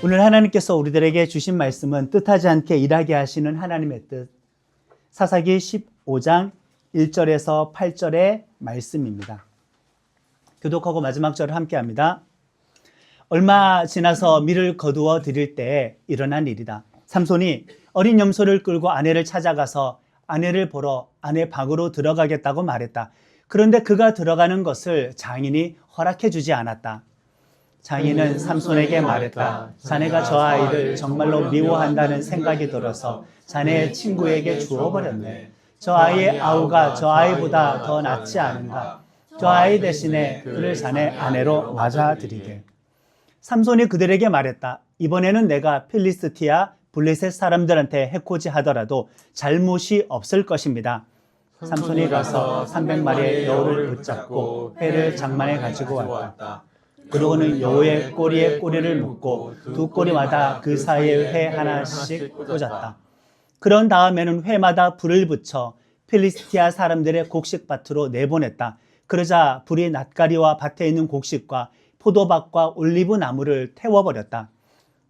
오늘 하나님께서 우리들에게 주신 말씀은 뜻하지 않게 일하게 하시는 하나님의 뜻, 사사기 15장 1절에서 8절의 말씀입니다. 교독하고 마지막 절을 함께 합니다. 얼마 지나서 밀을 거두어 드릴 때에 일어난 일이다. 삼손이 어린 염소를 끌고 아내를 찾아가서 아내를 보러 아내 방으로 들어가겠다고 말했다. 그런데 그가 들어가는 것을 장인이 허락해 주지 않았다. 장인은 삼손에게 말했다. 자네가 저 아이를 정말로 미워한다는 생각이 들어서 자네의 친구에게 주어버렸네. 저 아이의 아우가 저 아이보다 더 낫지 않은가? 저 아이 대신에 그를 자네 아내로 맞아들이게. 삼손이 그들에게 말했다. 이번에는 내가 필리스티아 블레셋 사람들한테 해코지 하더라도 잘못이 없을 것입니다. 삼손이 가서 300마리의 여우를 붙잡고 회를 장만해 가지고 왔다. 그러고는 여우의 꼬리에 꼬리를 묶고 두 꼬리마다 그 사이에 회 하나씩 꽂았다. 그런 다음에는 회마다 불을 붙여 필리스티아 사람들의 곡식밭으로 내보냈다. 그러자 불이 낫가리와 밭에 있는 곡식과 포도밭과 올리브 나무를 태워버렸다.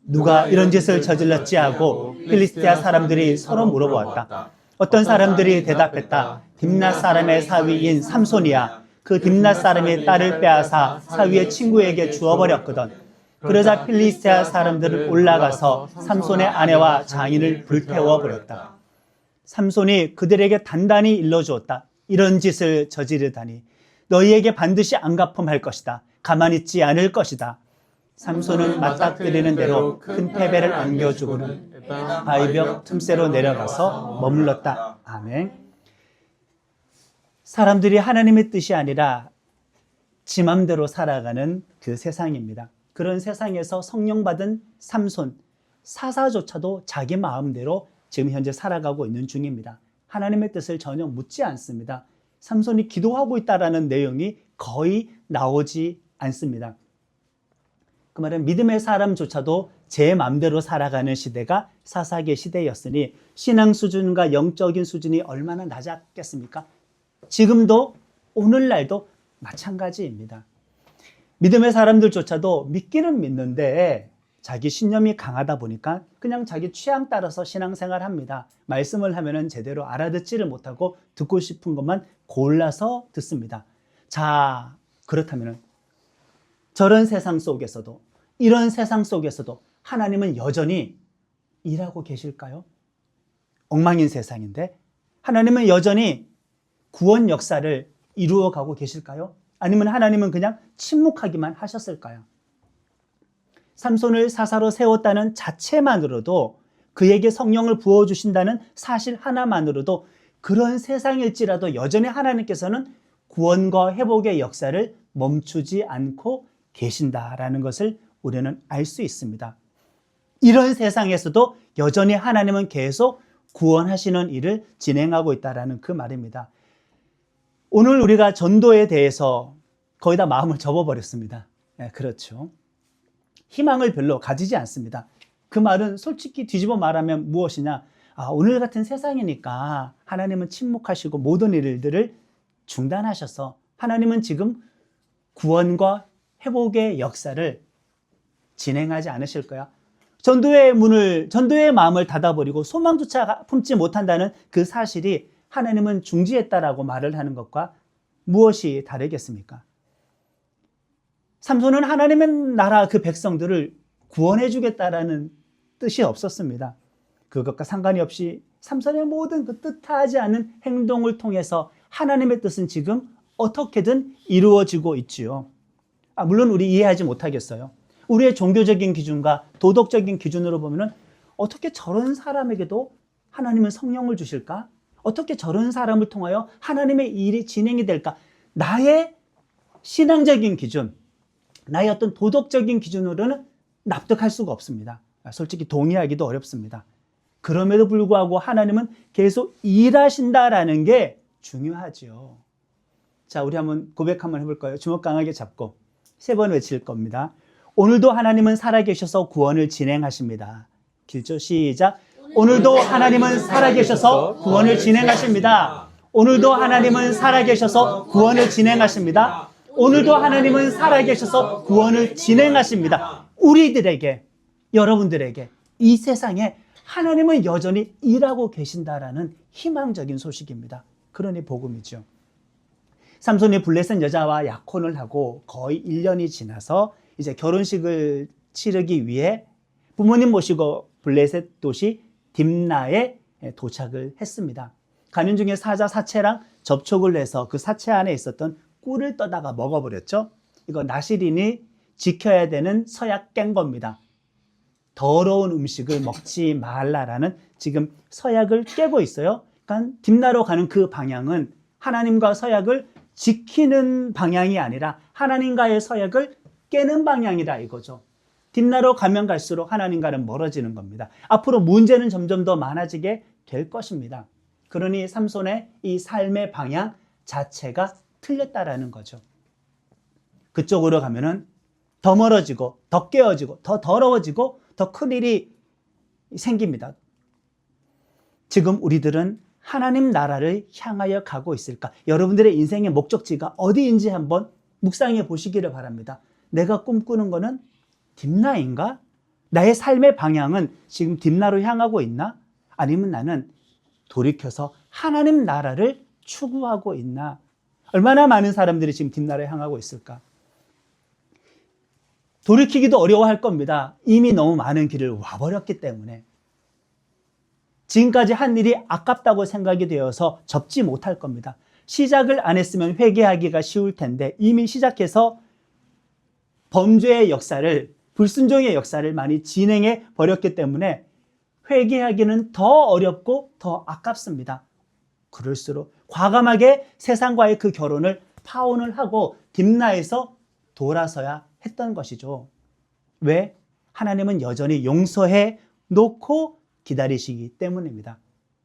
누가 이런 짓을 저질렀지 하고 필리스티아 사람들이 서로 물어보았다. 어떤 사람들이 대답했다. 딥낫 사람의 사위인 삼손이야. 그 딥낫 사람이 딸을 빼앗아 사위의 친구에게 주어버렸거든. 그러자 필리스티아 사람들은 올라가서 삼손의 아내와 장인을 불태워버렸다. 삼손이 그들에게 단단히 일러주었다. 이런 짓을 저지르다니 너희에게 반드시 안갚음할 것이다. 가만히 있지 않을 것이다. 삼손은 맞닥뜨리는 대로 큰 패배를 안겨주고는 바위벽 틈새로 내려가서 머물렀다. 아멘. 사람들이 하나님의 뜻이 아니라 지 맘대로 살아가는 그 세상입니다. 그런 세상에서 성령 받은 삼손, 사사조차도 자기 마음대로 지금 현재 살아가고 있는 중입니다. 하나님의 뜻을 전혀 묻지 않습니다. 삼손이 기도하고 있다라는 내용이 거의 나오지 않습니다. 그 말은 믿음의 사람조차도 제 마음대로 살아가는 시대가 사사기의 시대였으니 신앙 수준과 영적인 수준이 얼마나 낮았겠습니까? 지금도 오늘날도 마찬가지입니다. 믿음의 사람들조차도 믿기는 믿는데 자기 신념이 강하다 보니까 그냥 자기 취향 따라서 신앙생활 합니다. 말씀을 하면은 제대로 알아듣지를 못하고 듣고 싶은 것만 골라서 듣습니다. 자, 그렇다면은 저런 세상 속에서도, 이런 세상 속에서도 하나님은 여전히 일하고 계실까요? 엉망인 세상인데 하나님은 여전히 구원 역사를 이루어가고 계실까요? 아니면 하나님은 그냥 침묵하기만 하셨을까요? 삼손을 사사로 세웠다는 자체만으로도, 그에게 성령을 부어주신다는 사실 하나만으로도 그런 세상일지라도 여전히 하나님께서는 구원과 회복의 역사를 멈추지 않고 계신다라는 것을 우리는 알 수 있습니다. 이런 세상에서도 여전히 하나님은 계속 구원하시는 일을 진행하고 있다는 그 말입니다. 오늘 우리가 전도에 대해서 거의 다 마음을 접어버렸습니다. 네, 그렇죠. 희망을 별로 가지지 않습니다. 그 말은 솔직히 뒤집어 말하면 무엇이냐? 오늘 같은 세상이니까 하나님은 침묵하시고 모든 일들을 중단하셔서 하나님은 지금 구원과 회복의 역사를 진행하지 않으실 거야. 전도의 마음을 닫아버리고 소망조차 품지 못한다는 그 사실이 하나님은 중지했다라고 말을 하는 것과 무엇이 다르겠습니까? 삼손은 하나님의 나라 그 백성들을 구원해 주겠다라는 뜻이 없었습니다. 그것과 상관이 없이 삼손의 모든 그 뜻하지 않은 행동을 통해서 하나님의 뜻은 지금 어떻게든 이루어지고 있지요. 물론 우리 이해하지 못하겠어요. 우리의 종교적인 기준과 도덕적인 기준으로 보면은 어떻게 저런 사람에게도 하나님은 성령을 주실까? 어떻게 저런 사람을 통하여 하나님의 일이 진행이 될까? 나의 신앙적인 기준, 나의 어떤 도덕적인 기준으로는 납득할 수가 없습니다. 솔직히 동의하기도 어렵습니다. 그럼에도 불구하고 하나님은 계속 일하신다라는 게 중요하죠. 자, 우리 한번 고백 한번 해볼까요? 주먹 강하게 잡고 3번 외칠 겁니다. 오늘도 하나님은 살아계셔서 구원을 진행하십니다. 길죠? 시작. 오늘도 하나님은 살아계셔서 구원을 진행하십니다. 오늘도 하나님은 살아계셔서 구원을 진행하십니다. 오늘도 하나님은 살아계셔서 구원을 진행하십니다. 우리들에게 여러분들에게 이 세상에 하나님은 여전히 일하고 계신다라는 희망적인 소식입니다. 그러니 복음이죠. 삼손이 블레셋 여자와 약혼을 하고 거의 1년이 지나서 이제 결혼식을 치르기 위해 부모님 모시고 블레셋 도시 딥나에 도착을 했습니다. 가는 중에 사자랑 접촉을 해서 그 사체 안에 있었던 꿀을 떠다가 먹어버렸죠. 이거 나시린이 지켜야 되는 서약 깬 겁니다. 더러운 음식을 먹지 말라라는 지금 서약을 깨고 있어요. 그러니까 딥나로 가는 그 방향은 하나님과 서약을 지키는 방향이 아니라 하나님과의 서약을 깨는 방향이다 이거죠. 딥나로 가면 갈수록 하나님과는 멀어지는 겁니다. 앞으로 문제는 점점 더 많아지게 될 것입니다. 그러니 삼손의 이 삶의 방향 자체가 틀렸다라는 거죠. 그쪽으로 가면은 더 멀어지고 더 깨어지고 더 더러워지고 더 큰일이 생깁니다. 지금 우리들은 하나님 나라를 향하여 가고 있을까? 여러분들의 인생의 목적지가 어디인지 한번 묵상해 보시기를 바랍니다. 내가 꿈꾸는 거는 딥나인가? 나의 삶의 방향은 지금 딥나로 향하고 있나? 아니면 나는 돌이켜서 하나님 나라를 추구하고 있나? 얼마나 많은 사람들이 지금 딥나로 향하고 있을까? 돌이키기도 어려워할 겁니다. 이미 너무 많은 길을 와버렸기 때문에. 지금까지 한 일이 아깝다고 생각이 되어서 접지 못할 겁니다. 시작을 안 했으면 회개하기가 쉬울 텐데 이미 시작해서 범죄의 역사를, 불순종의 역사를 많이 진행해 버렸기 때문에 회개하기는 더 어렵고 더 아깝습니다. 그럴수록 과감하게 세상과의 그 결혼을 파혼을 하고 딥나에서 돌아서야 했던 것이죠. 왜? 하나님은 여전히 용서해 놓고 기다리시기 때문입니다.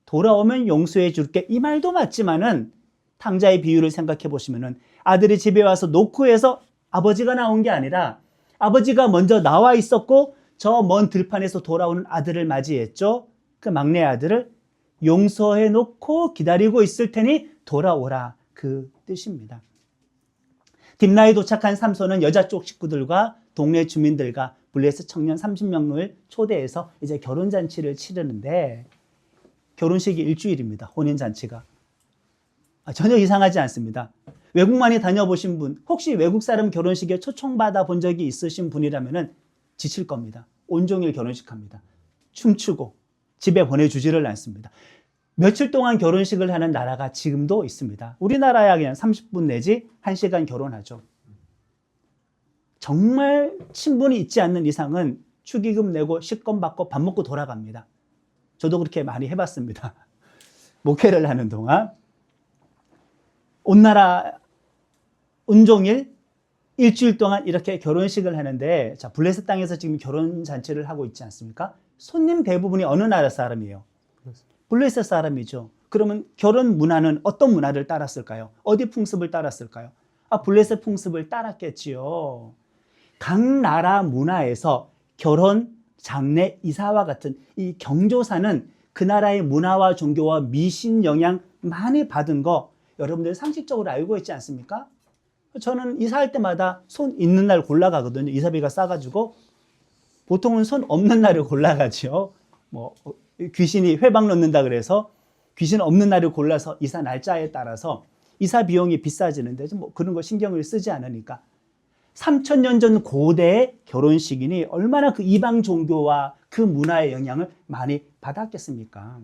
돌아오면 용서해 줄게 이 말도 맞지만은 탕자의 비유를 생각해 보시면은 아들이 집에 와서 놓고 해서 아버지가 나온 게 아니라 아버지가 먼저 나와 있었고 저 먼 들판에서 돌아오는 아들을 맞이했죠. 그 막내 아들을 용서해 놓고 기다리고 있을 테니 돌아오라 그 뜻입니다. 딥나에 도착한 삼손은 여자 쪽 식구들과 동네 주민들과 블레셋 청년 30명을 초대해서 이제 결혼잔치를 치르는데 결혼식이 일주일입니다. 혼인잔치가. 전혀 이상하지 않습니다. 외국 많이 다녀보신 분, 혹시 외국 사람 결혼식에 초청받아 본 적이 있으신 분이라면 지칠 겁니다. 온종일 결혼식 합니다. 춤추고 집에 보내주지를 않습니다. 며칠 동안 결혼식을 하는 나라가 지금도 있습니다. 우리나라야 그냥 30분 내지 1시간 결혼하죠. 정말 친분이 있지 않는 이상은 축의금 내고 식권 받고 밥 먹고 돌아갑니다. 저도 그렇게 많이 해봤습니다. 목회를 하는 동안 온 나라 온종일 일주일 동안 이렇게 결혼식을 하는데, 자, 블레셋 땅에서 지금 결혼잔치를 하고 있지 않습니까? 손님 대부분이 어느 나라 사람이에요? 블레셋 사람이죠. 그러면 결혼 문화는 어떤 문화를 따랐을까요? 어디 풍습을 따랐을까요? 블레셋 풍습을 따랐겠지요. 각 나라 문화에서 결혼, 장례, 이사와 같은 이 경조사는 그 나라의 문화와 종교와 미신 영향 많이 받은 거 여러분들 상식적으로 알고 있지 않습니까? 저는 이사할 때마다 손 있는 날 골라가거든요. 이사비가 싸가지고. 보통은 손 없는 날을 골라가지요. 귀신이 회방 넣는다 그래서 귀신 없는 날을 골라서 이사 날짜에 따라서 이사 비용이 비싸지는데 그런 거 신경을 쓰지 않으니까. 3000년 전 고대의 결혼식이니 얼마나 그 이방 종교와 그 문화의 영향을 많이 받았겠습니까?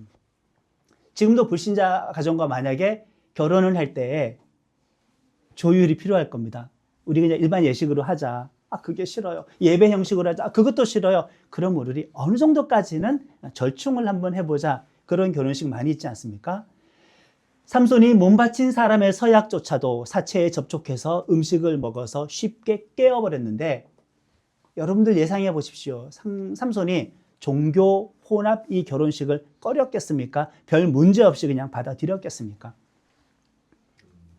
지금도 불신자 가정과 만약에 결혼을 할 때 조율이 필요할 겁니다. 우리 그냥 일반 예식으로 하자. 그게 싫어요. 예배 형식으로 하자. 그것도 싫어요. 그럼 우리 어느 정도까지는 절충을 한번 해보자. 그런 결혼식 많이 있지 않습니까? 삼손이 몸 바친 사람의 서약조차도 사체에 접촉해서 음식을 먹어서 쉽게 깨어버렸는데 여러분들 예상해 보십시오. 삼손이 종교 혼합 이 결혼식을 꺼렸겠습니까? 별 문제 없이 그냥 받아들였겠습니까?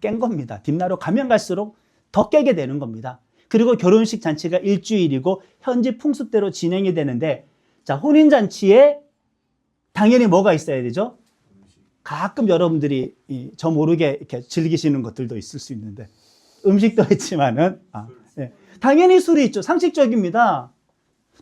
깬 겁니다. 딥나로 가면 갈수록 더 깨게 되는 겁니다. 그리고 결혼식 잔치가 일주일이고 현지 풍습대로 진행이 되는데, 자, 혼인잔치에 당연히 뭐가 있어야 되죠? 가끔 여러분들이 저 모르게 이렇게 즐기시는 것들도 있을 수 있는데, 음식도 있지만은, 네. 당연히 술이 있죠. 상식적입니다.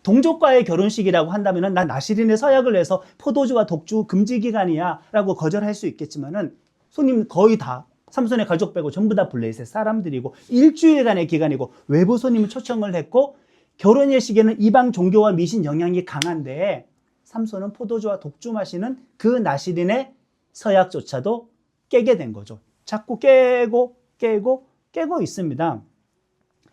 동족과의 결혼식이라고 한다면 난 나시린의 서약을 해서 포도주와 독주 금지 기간이야 라고 거절할 수 있겠지만은 손님 거의 다 삼손의 가족 빼고 전부 다 블레셋 사람들이고 일주일간의 기간이고 외부 손님을 초청을 했고 결혼 예식에는 이방 종교와 미신 영향이 강한데 삼손은 포도주와 독주 마시는 그 나시린의 서약조차도 깨게 된 거죠. 자꾸 깨고 있습니다.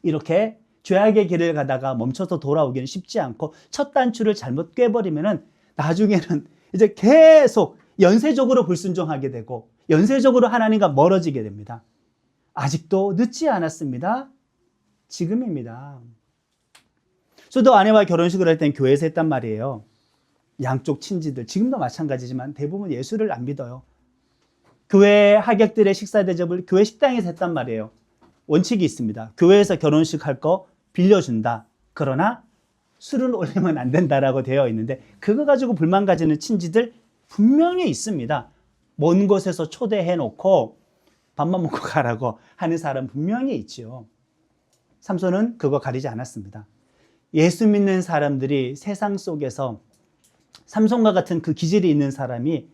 이렇게 죄악의 길을 가다가 멈춰서 돌아오기는 쉽지 않고 첫 단추를 잘못 꿰버리면은 나중에는 이제 계속 연쇄적으로 불순종하게 되고 연쇄적으로 하나님과 멀어지게 됩니다. 아직도 늦지 않았습니다. 지금입니다. 저도 아내와 결혼식을 할 땐 교회에서 했단 말이에요. 양쪽 친지들, 지금도 마찬가지지만 대부분 예수를 안 믿어요. 교회 하객들의 식사 대접을 교회 식당에서 했단 말이에요. 원칙이 있습니다. 교회에서 결혼식 할 거 빌려준다. 그러나 술은 올리면 안 된다라고 되어 있는데 그거 가지고 불만 가지는 친지들 분명히 있습니다. 먼 곳에서 초대해 놓고 밥만 먹고 가라고 하는 사람 분명히 있죠. 삼손은 그거 가리지 않았습니다. 예수 믿는 사람들이 세상 속에서 삼손과 같은 그 기질이 있는 사람이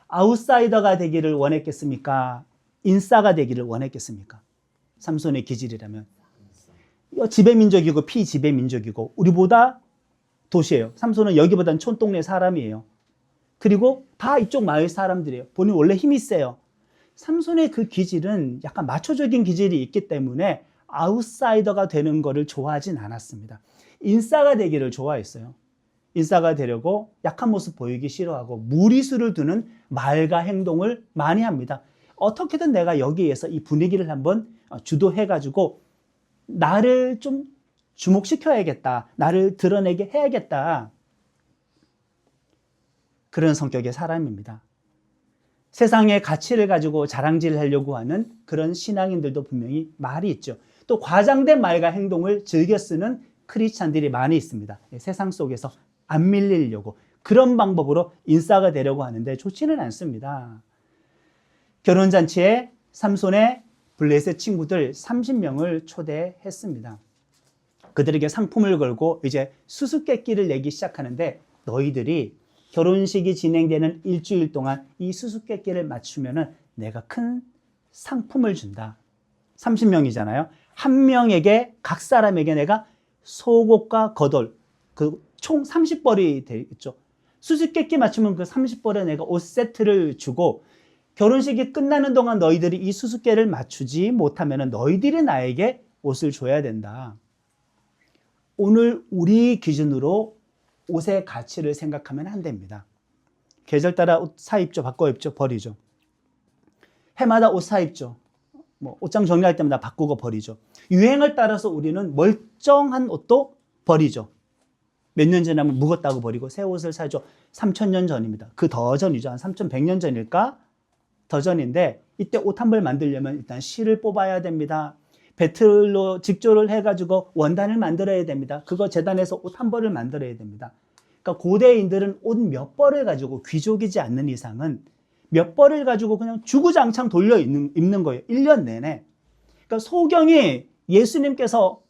아웃사이더가 되기를 원했겠습니까? 인싸가 되기를 원했겠습니까? 삼손의 기질이라면. 지배민족이고 피지배민족이고 우리보다 도시예요. 삼손은 여기보다는 촌동네 사람이에요. 그리고 다 이쪽 마을 사람들이에요. 본인 원래 힘이 세요. 삼손의 그 기질은 약간 마초적인 기질이 있기 때문에 아웃사이더가 되는 거를 좋아하진 않았습니다. 인싸가 되기를 좋아했어요. 인싸가 되려고 약한 모습 보이기 싫어하고 무리수를 두는 말과 행동을 많이 합니다. 어떻게든 내가 여기에서 이 분위기를 한번 주도해가지고 나를 좀 주목시켜야겠다. 나를 드러내게 해야겠다. 그런 성격의 사람입니다. 세상의 가치를 가지고 자랑질하려고 하는 그런 신앙인들도 분명히 말이 있죠. 또 과장된 말과 행동을 즐겨 쓰는 크리스찬들이 많이 있습니다. 세상 속에서 안 밀리려고 그런 방법으로 인싸가 되려고 하는데 좋지는 않습니다. 결혼잔치에 삼손의 블레셋 친구들 30명을 초대했습니다. 그들에게 상품을 걸고 이제 수수께끼를 내기 시작하는데 너희들이 결혼식이 진행되는 일주일 동안 이 수수께끼를 맞추면은 내가 큰 상품을 준다. 30명이잖아요. 한 명에게 각 사람에게 내가 속옷과 겉옷 그 총 30벌이 되겠죠. 수수께끼 맞추면 그 30벌에 내가 옷 세트를 주고 결혼식이 끝나는 동안 너희들이 이 수수께끼를 맞추지 못하면 너희들이 나에게 옷을 줘야 된다. 오늘 우리 기준으로 옷의 가치를 생각하면 안 됩니다. 계절 따라 옷 사입죠. 바꿔 입죠. 버리죠. 해마다 옷 사입죠. 옷장 정리할 때마다 바꾸고 버리죠. 유행을 따라서 우리는 멀쩡한 옷도 버리죠. 몇 년 지나면 묵었다고 버리고 새 옷을 사죠. 3,000년 전입니다. 그 더 전이죠. 한 3,100년 전일까? 더 전인데 이때 옷 한 벌 만들려면 일단 실을 뽑아야 됩니다. 배틀로 직조를 해가지고 원단을 만들어야 됩니다. 그거 재단해서 옷 한 벌을 만들어야 됩니다. 그러니까 고대인들은 옷 몇 벌을 가지고 귀족이지 않는 이상은 몇 벌을 가지고 그냥 주구장창 돌려 입는 거예요. 1년 내내. 그러니까 소경이 예수님께서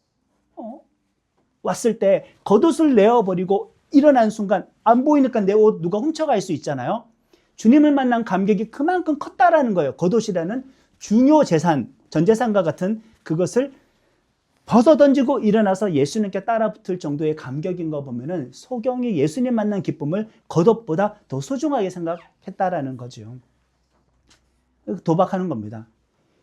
왔을 때 겉옷을 내어버리고 일어난 순간 안 보이니까 내 옷 누가 훔쳐갈 수 있잖아요. 주님을 만난 감격이 그만큼 컸다라는 거예요. 겉옷이라는 중요 재산, 전 재산과 같은 그것을 벗어던지고 일어나서 예수님께 따라붙을 정도의 감격인 거 보면은 소경이 예수님 만난 기쁨을 겉옷보다 더 소중하게 생각했다라는 거죠. 도박하는 겁니다.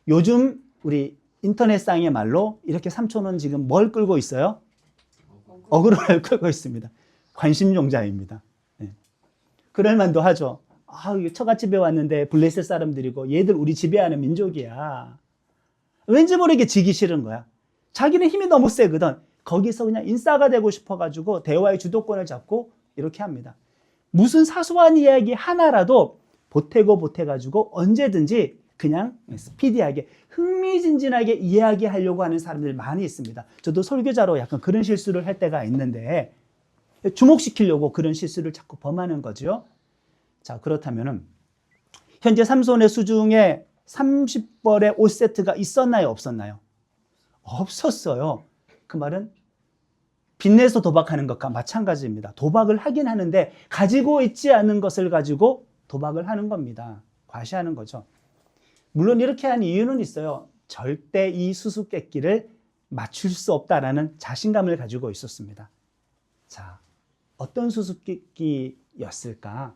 요즘 우리 인터넷상의 말로 이렇게 삼촌은 지금 뭘 끌고 있어요? 어그로를 끌고 있습니다. 관심종자입니다. 네. 그럴만도 하죠. 처갓집에 왔는데 블레셋 사람들이고 얘들 우리 지배하는 민족이야. 왠지 모르게 지기 싫은 거야. 자기는 힘이 너무 세거든. 거기서 그냥 인싸가 되고 싶어가지고 대화의 주도권을 잡고 이렇게 합니다. 무슨 사소한 이야기 하나라도 보태가지고 언제든지 그냥 스피디하게 흥미진진하게 이야기하려고 하는 사람들 많이 있습니다. 저도 설교자로 약간 그런 실수를 할 때가 있는데 주목시키려고 그런 실수를 자꾸 범하는 거죠. 자, 그렇다면은 현재 삼손의 수중에 30벌의 옷 세트가 있었나요? 없었나요? 없었어요. 그 말은 빚내서 도박하는 것과 마찬가지입니다. 도박을 하긴 하는데 가지고 있지 않은 것을 가지고 도박을 하는 겁니다. 과시하는 거죠. 물론 이렇게 한 이유는 있어요. 절대 이 수수께끼를 맞출 수 없다라는 자신감을 가지고 있었습니다. 자, 어떤 수수께끼였을까?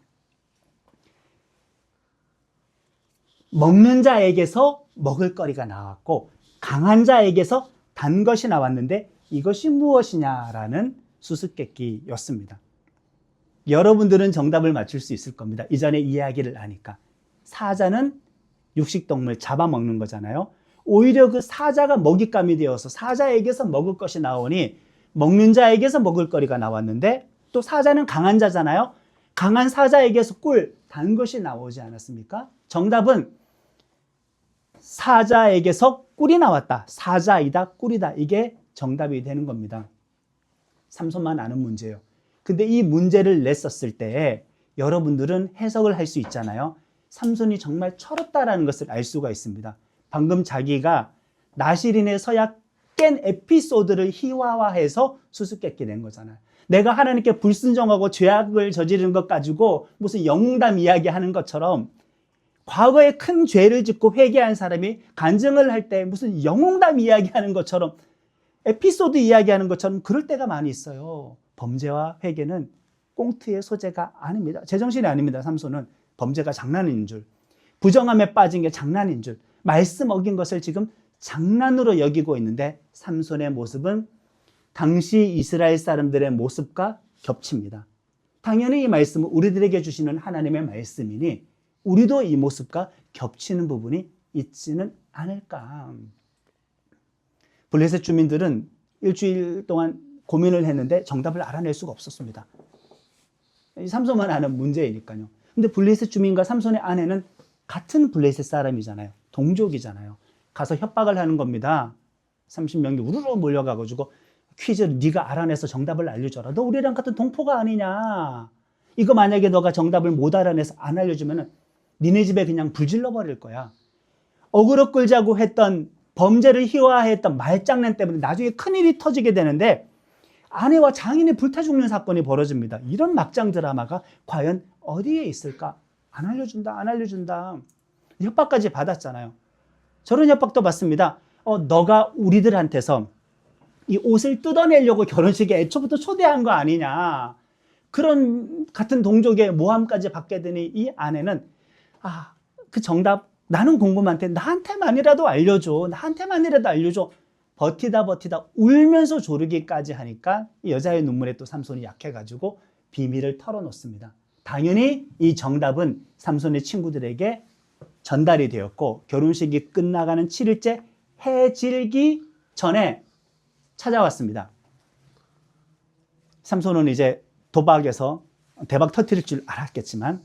먹는 자에게서 먹을 거리가 나왔고 강한 자에게서 단 것이 나왔는데 이것이 무엇이냐라는 수수께끼였습니다. 여러분들은 정답을 맞출 수 있을 겁니다. 이전에 이야기를 하니까. 사자는 육식동물 잡아먹는 거잖아요. 오히려 그 사자가 먹잇감이 되어서 사자에게서 먹을 것이 나오니 먹는 자에게서 먹을 거리가 나왔는데 또 사자는 강한 자잖아요. 강한 사자에게서 단 것이 나오지 않았습니까? 정답은 사자에게서 꿀이 나왔다. 사자이다, 꿀이다. 이게 정답이 되는 겁니다. 삼손만 아는 문제예요. 근데 이 문제를 냈었을 때 여러분들은 해석을 할 수 있잖아요. 삼손이 정말 철없다라는 것을 알 수가 있습니다. 방금 자기가 나시린의 서약 깬 에피소드를 희화화해서 수수께끼 낸 거잖아요. 내가 하나님께 불순종하고 죄악을 저지른 것 가지고 무슨 영웅담 이야기하는 것처럼 과거에 큰 죄를 짓고 회개한 사람이 간증을 할 때 무슨 영웅담 이야기하는 것처럼 에피소드 이야기하는 것처럼 그럴 때가 많이 있어요. 범죄와 회개는 꽁트의 소재가 아닙니다. 제정신이 아닙니다. 삼손은 범죄가 장난인 줄, 부정함에 빠진 게 장난인 줄, 말씀 어긴 것을 지금 장난으로 여기고 있는데 삼손의 모습은 당시 이스라엘 사람들의 모습과 겹칩니다. 당연히 이 말씀은 우리들에게 주시는 하나님의 말씀이니 우리도 이 모습과 겹치는 부분이 있지는 않을까. 블레셋 주민들은 일주일 동안 고민을 했는데 정답을 알아낼 수가 없었습니다. 삼손만 아는 문제이니까요. 근데 블레셋 주민과 삼손의 아내는 같은 블레셋 사람이잖아요. 동족이잖아요. 가서 협박을 하는 겁니다. 30명이 우르르 몰려가가지고 퀴즈를 네가 알아내서 정답을 알려줘라. 너 우리랑 같은 동포가 아니냐. 이거 만약에 너가 정답을 못 알아내서 안 알려주면 니네 집에 그냥 불질러 버릴 거야. 어그로 끌자고 했던 범죄를 희화화했던 말장난 때문에 나중에 큰일이 터지게 되는데 아내와 장인이 불타 죽는 사건이 벌어집니다. 이런 막장 드라마가 과연 어디에 있을까? 안 알려준다, 안 알려준다. 협박까지 받았잖아요. 저런 협박도 받습니다. 너가 우리들한테서 이 옷을 뜯어내려고 결혼식에 애초부터 초대한 거 아니냐. 그런 같은 동족의 모함까지 받게 되니 이 아내는 그 정답 나는 궁금한데 나한테만이라도 알려줘. 나한테만이라도 알려줘. 버티다 울면서 조르기까지 하니까 이 여자의 눈물에 또 삼손이 약해가지고 비밀을 털어놓습니다. 당연히 이 정답은 삼손의 친구들에게 전달이 되었고 결혼식이 끝나가는 7일째 해 질기 전에 찾아왔습니다. 삼손은 이제 도박에서 대박 터뜨릴 줄 알았겠지만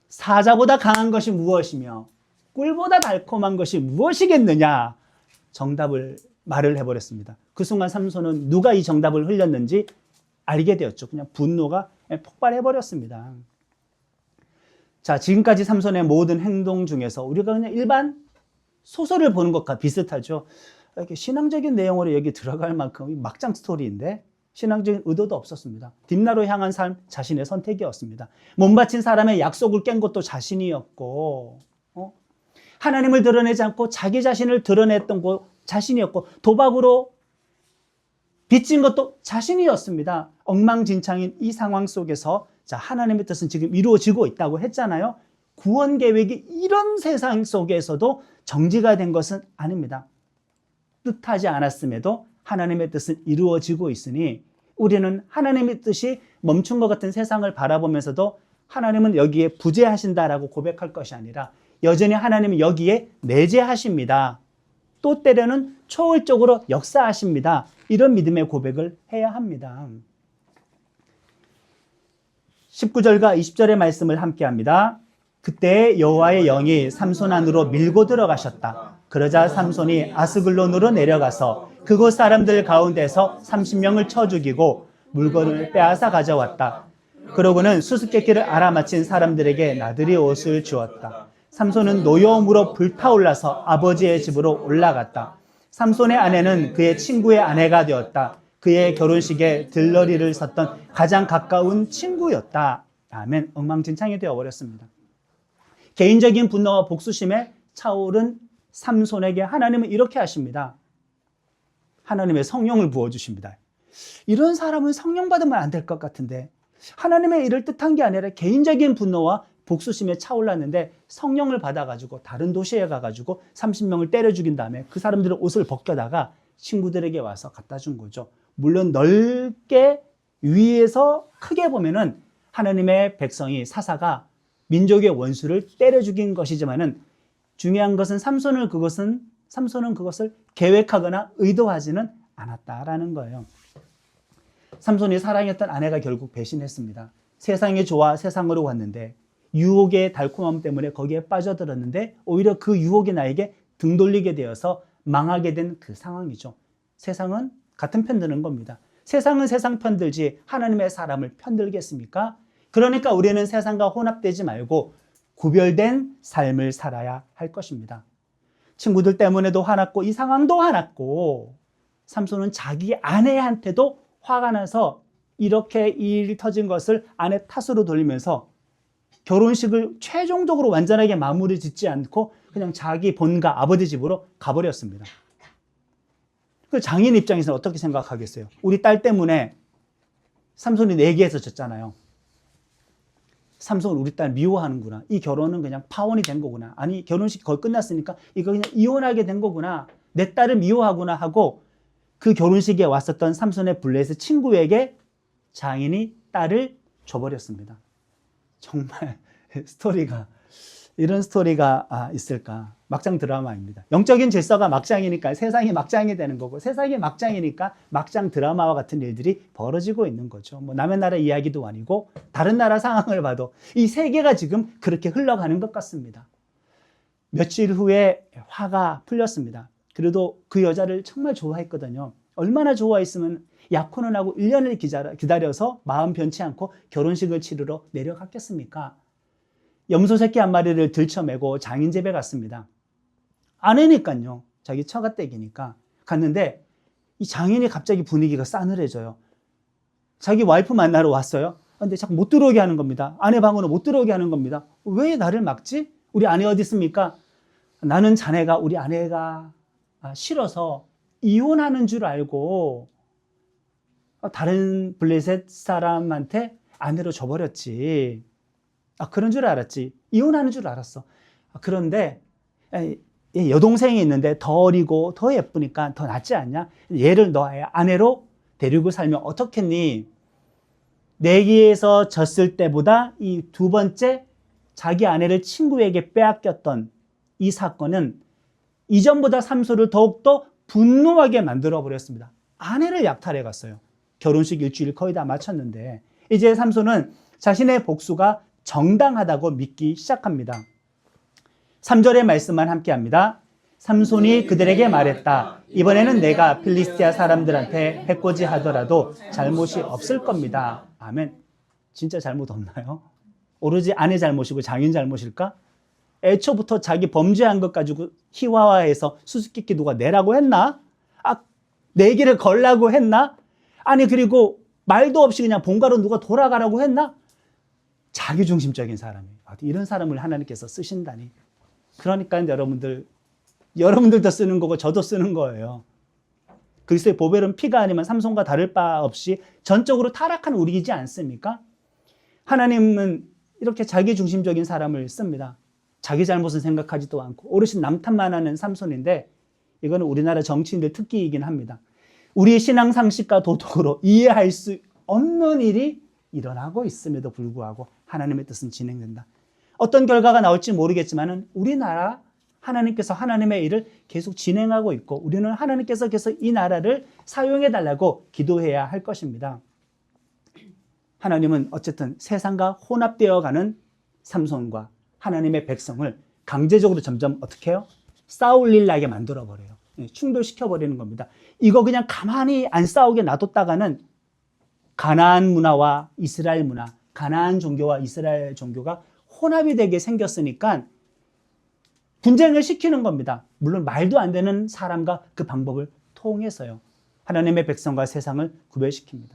사자보다 강한 것이 무엇이며 꿀보다 달콤한 것이 무엇이겠느냐 정답을 말을 해버렸습니다. 그 순간 삼손은 누가 이 정답을 흘렸는지 알게 되었죠. 그냥 분노가 폭발해버렸습니다. 자, 지금까지 삼손의 모든 행동 중에서 우리가 그냥 일반 소설을 보는 것과 비슷하죠. 이렇게 신앙적인 내용으로 여기 들어갈 만큼 막장 스토리인데 신앙적인 의도도 없었습니다. 딥나로 향한 삶 자신의 선택이었습니다. 몸 바친 사람의 약속을 깬 것도 자신이었고 하나님을 드러내지 않고 자기 자신을 드러냈던 것 자신이었고 도박으로 빚진 것도 자신이었습니다. 엉망진창인 이 상황 속에서 자, 하나님의 뜻은 지금 이루어지고 있다고 했잖아요. 구원 계획이 이런 세상 속에서도 정지가 된 것은 아닙니다. 뜻하지 않았음에도 하나님의 뜻은 이루어지고 있으니 우리는 하나님의 뜻이 멈춘 것 같은 세상을 바라보면서도 하나님은 여기에 부재하신다라고 고백할 것이 아니라 여전히 하나님은 여기에 내재하십니다. 또 때로는 초월적으로 역사하십니다. 이런 믿음의 고백을 해야 합니다. 19절과 20절의 말씀을 함께 합니다. 그때 여호와의 영이 삼손 안으로 밀고 들어가셨다. 그러자 삼손이 아스글론으로 내려가서 그곳 사람들 가운데서 30명을 쳐 죽이고 물건을 빼앗아 가져왔다. 그러고는 수수께끼를 알아맞힌 사람들에게 나들이 옷을 주었다. 삼손은 노여움으로 불타올라서 아버지의 집으로 올라갔다. 삼손의 아내는 그의 친구의 아내가 되었다. 그의 결혼식에 들러리를 섰던 가장 가까운 친구였다. 아멘. 엉망진창이 되어버렸습니다. 개인적인 분노와 복수심에 차오른 삼손에게 하나님은 이렇게 하십니다. 하나님의 성령을 부어주십니다. 이런 사람은 성령 받으면 안 될 것 같은데 하나님의 일을 뜻한 게 아니라 개인적인 분노와 복수심에 차올랐는데 성령을 받아가지고 다른 도시에 가가지고 30명을 때려 죽인 다음에 그 사람들의 옷을 벗겨다가 친구들에게 와서 갖다 준 거죠. 물론 넓게 위에서 크게 보면은 하나님의 백성이 사사가 민족의 원수를 때려 죽인 것이지만은 중요한 것은 삼손은 그것을 계획하거나 의도하지는 않았다라는 거예요. 삼손이 사랑했던 아내가 결국 배신했습니다. 세상이 좋아 세상으로 왔는데 유혹의 달콤함 때문에 거기에 빠져들었는데 오히려 그 유혹이 나에게 등 돌리게 되어서 망하게 된 그 상황이죠. 세상은 같은 편 드는 겁니다. 세상은 세상 편들지 하나님의 사람을 편들겠습니까? 그러니까 우리는 세상과 혼합되지 말고 구별된 삶을 살아야 할 것입니다. 친구들 때문에도 화났고 이 상황도 화났고 삼손은 자기 아내한테도 화가 나서 이렇게 일이 터진 것을 아내 탓으로 돌리면서 결혼식을 최종적으로 완전하게 마무리 짓지 않고 그냥 자기 본가 아버지 집으로 가버렸습니다. 그 장인 입장에서는 어떻게 생각하겠어요? 우리 딸 때문에 삼손이 내기해서 졌잖아요. 삼손 우리 딸 미워하는구나. 이 결혼은 그냥 파혼이 된 거구나. 아니 결혼식 거의 끝났으니까 이거 그냥 이혼하게 된 거구나. 내 딸을 미워하구나 하고 그 결혼식에 왔었던 삼손의 블레셋 친구에게 장인이 딸을 줘버렸습니다. 정말 이런 스토리가 있을까? 막장 드라마입니다. 영적인 질서가 막장이니까 세상이 막장이 되는 거고 세상이 막장이니까 막장 드라마와 같은 일들이 벌어지고 있는 거죠. 뭐 남의 나라 이야기도 아니고 다른 나라 상황을 봐도 이 세계가 지금 그렇게 흘러가는 것 같습니다. 며칠 후에 화가 풀렸습니다. 그래도 그 여자를 정말 좋아했거든요. 얼마나 좋아했으면 약혼을 하고 1년을 기다려서 마음 변치 않고 결혼식을 치르러 내려갔겠습니까? 염소 새끼 한 마리를 들쳐매고 장인 집에 갔습니다. 아내니까요. 자기 처가댁이니까 갔는데 이 장인이 갑자기 분위기가 싸늘해져요. 자기 와이프 만나러 왔어요. 근데 자꾸 못 들어오게 하는 겁니다. 아내 방으로 못 들어오게 하는 겁니다. 왜 나를 막지? 우리 아내 어디 있습니까? 나는 자네가 우리 아내가 싫어서 이혼하는 줄 알고 다른 블레셋 사람한테 아내로 줘버렸지. 그런 줄 알았지. 이혼하는 줄 알았어. 그런데 여동생이 있는데 더 어리고 더 예쁘니까 더 낫지 않냐? 얘를 너의 아내로 데리고 살면 어떻겠니? 내기에서 졌을 때보다 이 두 번째 자기 아내를 친구에게 빼앗겼던 이 사건은 이전보다 삼손을 더욱더 분노하게 만들어버렸습니다. 아내를 약탈해 갔어요. 결혼식 일주일 거의 다 마쳤는데 이제 삼손은 자신의 복수가 정당하다고 믿기 시작합니다. 3절의 말씀만 함께 합니다. 삼손이 그들에게 말했다. 이번에는 내가 필리스티아 사람들한테 해코지 하더라도 잘못이 없을 겁니다. 아멘. 진짜 잘못 없나요? 오로지 아내 잘못이고 장인 잘못일까? 애초부터 자기 범죄한 것 가지고 희화화해서 수수께끼 누가 내라고 했나? 내기를 걸라고 했나? 아니 그리고 말도 없이 그냥 본가로 누가 돌아가라고 했나? 자기중심적인 사람이에요. 이런 사람을 하나님께서 쓰신다니. 그러니까 여러분들도 쓰는 거고 저도 쓰는 거예요. 그리스도의 보혈은 피가 아니면 삼손과 다를 바 없이 전적으로 타락한 우리이지 않습니까? 하나님은 이렇게 자기중심적인 사람을 씁니다. 자기 잘못은 생각하지도 않고 오롯이 남탓만 하는 삼손인데 이거는 우리나라 정치인들 특기이긴 합니다. 우리의 신앙 상식과 도덕으로 이해할 수 없는 일이 일어나고 있음에도 불구하고 하나님의 뜻은 진행된다. 어떤 결과가 나올지 모르겠지만 우리나라 하나님께서 하나님의 일을 계속 진행하고 있고 우리는 하나님께서 계속 이 나라를 사용해 달라고 기도해야 할 것입니다. 하나님은 어쨌든 세상과 혼합되어가는 삼손과 하나님의 백성을 강제적으로 점점 어떻게 해요? 싸울 일 나게 만들어버려요. 충돌시켜버리는 겁니다. 이거 그냥 가만히 안 싸우게 놔뒀다가는 가나안 문화와 이스라엘 문화, 가나안 종교와 이스라엘 종교가 혼합이 되게 생겼으니까 분쟁을 시키는 겁니다. 물론 말도 안 되는 사람과 그 방법을 통해서요. 하나님의 백성과 세상을 구별시킵니다.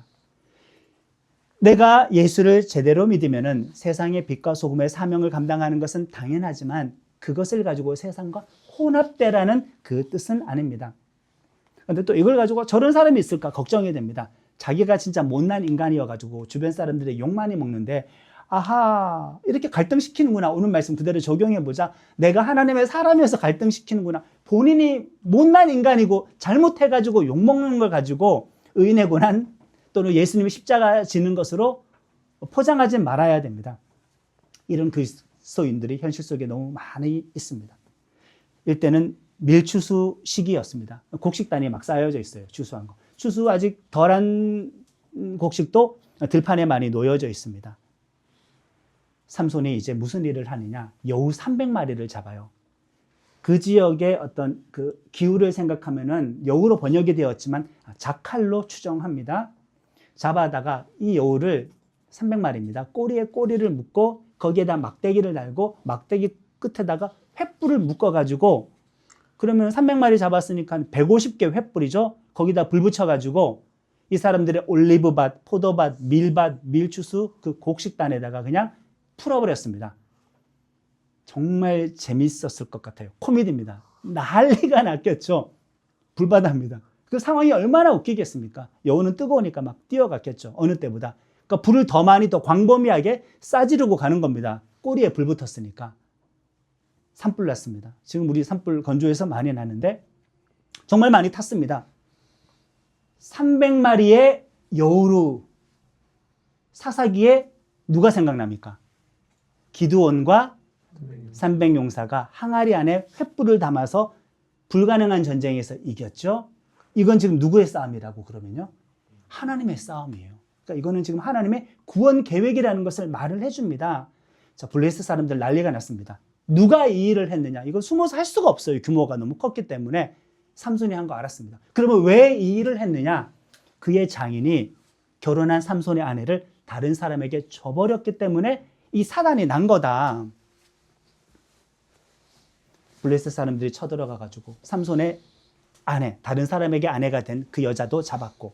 내가 예수를 제대로 믿으면은 세상의 빛과 소금의 사명을 감당하는 것은 당연하지만 그것을 가지고 세상과 혼합되라는 그 뜻은 아닙니다. 그런데 또 이걸 가지고 저런 사람이 있을까 걱정이 됩니다. 자기가 진짜 못난 인간이어가지고 주변 사람들의 욕 많이 먹는데 아하 이렇게 갈등시키는구나. 오늘 말씀 그대로 적용해보자. 내가 하나님의 사람이어서 갈등시키는구나. 본인이 못난 인간이고 잘못해가지고 욕먹는 걸 가지고 의인의 고난 또는 예수님이 십자가 지는 것으로 포장하지 말아야 됩니다. 이런 그리스도인들이 현실 속에 너무 많이 있습니다. 이때는 밀추수 시기였습니다. 곡식단이 막 쌓여져 있어요. 추수한 거. 추수 아직 덜한 곡식도 들판에 많이 놓여져 있습니다. 삼손이 이제 무슨 일을 하느냐? 여우 300마리를 잡아요. 그 지역의 어떤 그 기후를 생각하면은 여우로 번역이 되었지만 자칼로 추정합니다. 잡아다가 이 여우를 300마리입니다. 꼬리에 꼬리를 묶고 거기에다 막대기를 달고 막대기 끝에다가 횃불을 묶어가지고 그러면 300마리 잡았으니까 150개 횃불이죠. 거기다 불 붙여가지고 이 사람들의 올리브밭, 포도밭, 밀밭, 밀추수 그 곡식단에다가 그냥 풀어버렸습니다. 정말 재밌었을 것 같아요. 코미디입니다. 난리가 났겠죠. 불바다입니다. 그 상황이 얼마나 웃기겠습니까? 여우는 뜨거우니까 막 뛰어갔겠죠. 어느 때보다. 그러니까 불을 더 많이 더 광범위하게 싸지르고 가는 겁니다. 꼬리에 불 붙었으니까. 산불 났습니다. 지금 우리 산불 건조해서 많이 나는데 정말 많이 탔습니다. 300마리의 여우루 사사기에 누가 생각납니까? 기드온과 300용사가 항아리 안에 횃불을 담아서 불가능한 전쟁에서 이겼죠. 이건 지금 누구의 싸움이라고 그러면요? 하나님의 싸움이에요. 그러니까 이거는 지금 하나님의 구원 계획이라는 것을 말을 해줍니다. 자, 블레셋 사람들 난리가 났습니다. 누가 이 일을 했느냐? 이거 숨어서 할 수가 없어요. 규모가 너무 컸기 때문에. 삼손이 한 거 알았습니다. 그러면 왜 이 일을 했느냐? 그의 장인이 결혼한 삼손의 아내를 다른 사람에게 줘버렸기 때문에 이 사단이 난 거다. 블레셋 사람들이 쳐들어가가지고 삼손의 아내, 다른 사람에게 아내가 된 그 여자도 잡았고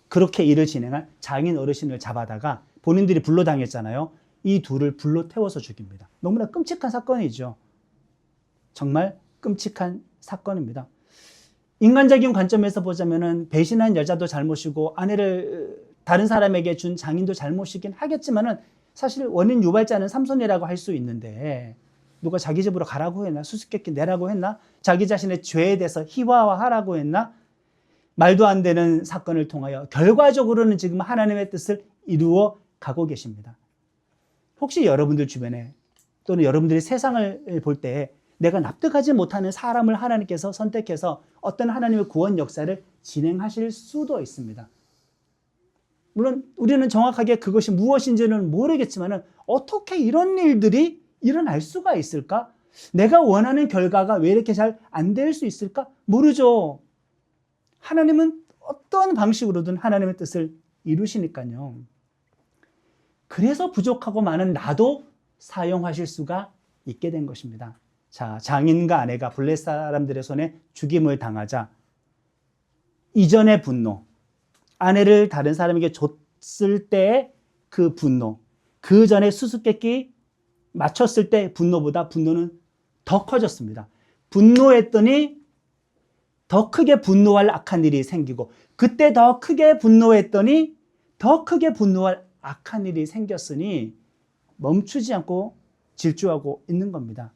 그렇게 일을 진행한 장인 어르신을 잡아다가 본인들이 불로 당했잖아요. 이 둘을 불로 태워서 죽입니다. 너무나 끔찍한 사건이죠. 정말 끔찍한 사건입니다. 인간적인 관점에서 보자면은 배신한 여자도 잘못이고 아내를 다른 사람에게 준 장인도 잘못이긴 하겠지만은 사실 원인 유발자는 삼손이라고 할 수 있는데 누가 자기 집으로 가라고 했나? 수수께끼 내라고 했나? 자기 자신의 죄에 대해서 희화화하라고 했나? 말도 안 되는 사건을 통하여 결과적으로는 지금 하나님의 뜻을 이루어 가고 계십니다. 혹시 여러분들 주변에 또는 여러분들이 세상을 볼 때 내가 납득하지 못하는 사람을 하나님께서 선택해서 어떤 하나님의 구원 역사를 진행하실 수도 있습니다. 물론 우리는 정확하게 그것이 무엇인지는 모르겠지만 어떻게 이런 일들이 일어날 수가 있을까? 내가 원하는 결과가 왜 이렇게 잘 안 될 수 있을까? 모르죠. 하나님은 어떤 방식으로든 하나님의 뜻을 이루시니까요. 그래서 부족하고 많은 나도 사용하실 수가 있게 된 것입니다. 자, 장인과 아내가 블레셋 사람들의 손에 죽임을 당하자 이전의 분노, 아내를 다른 사람에게 줬을 때의 그 분노, 그 전에 수수께끼 맞췄을 때 분노보다 분노는 더 커졌습니다. 분노했더니 더 크게 분노할 악한 일이 생기고 그때 더 크게 분노했더니 더 크게 분노할 악한 일이 생겼으니 멈추지 않고 질주하고 있는 겁니다.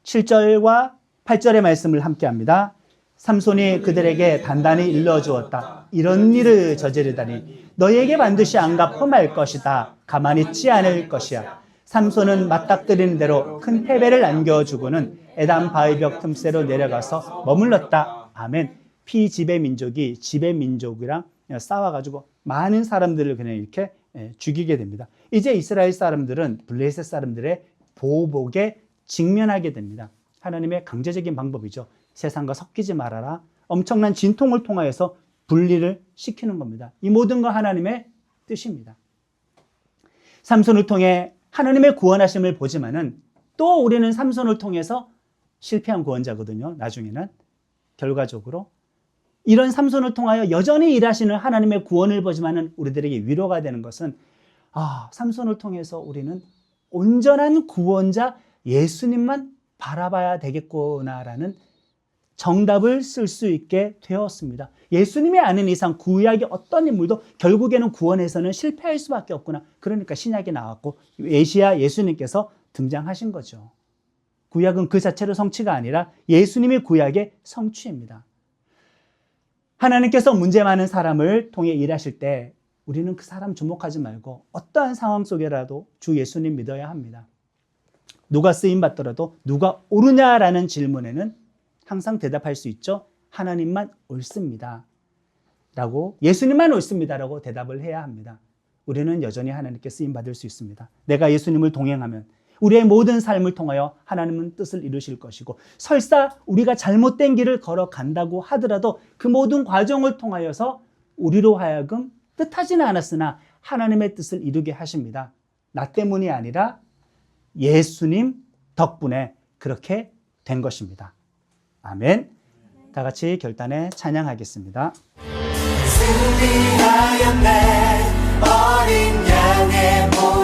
7절과 8절의 말씀을 함께 합니다. 삼손이 그들에게 단단히 일러주었다. 이런 일을 저지르다니 너희에게 반드시 안갚음할 것이다. 가만히 있지 않을 것이야. 삼손은 맞닥뜨리는 대로 큰 패배를 안겨주고는 에담 바위벽 틈새로 내려가서 머물렀다. 아멘. 피지배 민족이 지배 민족이랑 싸워가지고 많은 사람들을 그냥 이렇게 죽이게 됩니다. 이제 이스라엘 사람들은 블레셋 사람들의 보복에 직면하게 됩니다. 하나님의 강제적인 방법이죠. 세상과 섞이지 말아라. 엄청난 진통을 통하여서 분리를 시키는 겁니다. 이 모든 거 하나님의 뜻입니다. 삼손을 통해 하나님의 구원하심을 보지만은 또 우리는 삼손을 통해서 실패한 구원자거든요. 나중에는 결과적으로 이런 삼손을 통하여 여전히 일하시는 하나님의 구원을 보지만은 우리들에게 위로가 되는 것은 삼손을 통해서 우리는 온전한 구원자 예수님만 바라봐야 되겠구나라는 정답을 쓸 수 있게 되었습니다. 예수님이 아는 이상 구약의 어떤 인물도 결국에는 구원에서는 실패할 수밖에 없구나. 그러니까 신약이 나왔고 메시아 예수님께서 등장하신 거죠. 구약은 그 자체로 성취가 아니라 예수님이 구약의 성취입니다. 하나님께서 문제 많은 사람을 통해 일하실 때 우리는 그 사람 주목하지 말고 어떠한 상황 속에라도 주 예수님 믿어야 합니다. 누가 쓰임받더라도 누가 옳으냐라는 질문에는 항상 대답할 수 있죠. 하나님만 옳습니다. 라고, 예수님만 옳습니다. 라고 대답을 해야 합니다. 우리는 여전히 하나님께 쓰임받을 수 있습니다. 내가 예수님을 동행하면 우리의 모든 삶을 통하여 하나님은 뜻을 이루실 것이고, 설사 우리가 잘못된 길을 걸어간다고 하더라도 그 모든 과정을 통하여서 우리로 하여금 뜻하지는 않았으나 하나님의 뜻을 이루게 하십니다. 나 때문이 아니라 예수님 덕분에 그렇게 된 것입니다. 아멘. 다 같이 결단에 찬양하겠습니다. 승리하였네 어린 양의 모